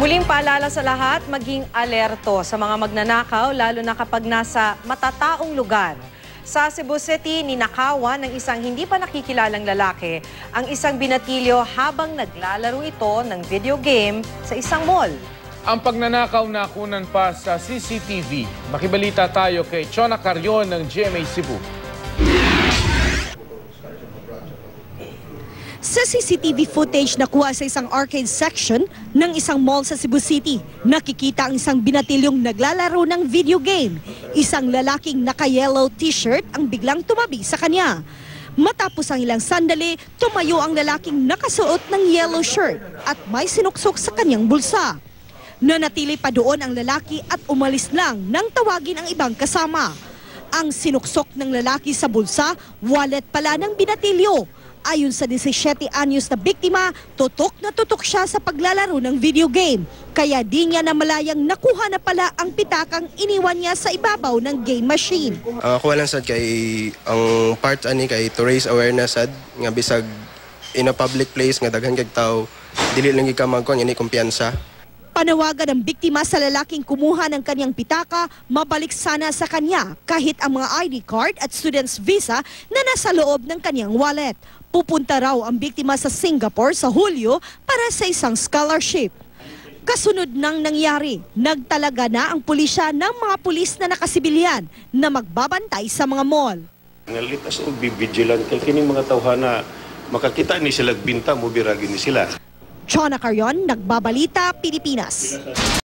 Muling paalala sa lahat, maging alerto sa mga magnanakaw, lalo na kapag nasa matataong lugar. Sa Cebu City, ninakawan ng isang hindi pa nakikilalang lalaki ang isang binatilyo habang naglalaro ito ng video game sa isang mall. Ang pagnanakaw nakunan pa sa CCTV. Makibalita tayo kay Chona Carrion ng GMA Cebu. Sa CCTV footage na kuha sa isang arcade section ng isang mall sa Cebu City, nakikita ang isang binatilyong naglalaro ng video game. Isang lalaking naka-yellow t-shirt ang biglang tumabi sa kanya. Matapos ang ilang sandali, tumayo ang lalaking nakasuot ng yellow shirt at may sinuksok sa kanyang bulsa. Nanatili pa doon ang lalaki at umalis lang nang tawagin ang ibang kasama. Ang sinuksok ng lalaki sa bulsa, wallet pala ng binatilyo. Ayon sa 17 anyos na biktima, tutok na tutok siya sa paglalaro ng video game. Kaya di niya namalayang nakuha na pala ang pitakang iniwan niya sa ibabaw ng game machine. Ako lang sad kay ang part ani kay to raise awareness sad nga bisag in a public place nga daghan kay tao dili lang gika magkon ini kumpiyansa. Panawagan ng biktima sa lalaking kumuha ng kanyang pitaka, mabalik sana sa kanya kahit ang mga ID card at student's visa na nasa loob ng kanyang wallet. Pupunta raw ang biktima sa Singapore sa Hulyo para sa isang scholarship. Kasunod ng nangyari, nagtalaga na ang pulisya ng mga pulis na nakasibilyan na magbabantay sa mga mall. Ngalitas o vigilant kay kining mga tawhana makakita ni sila binta mo biragi ni sila. Chona Carrion, Nagbabalita, Pilipinas.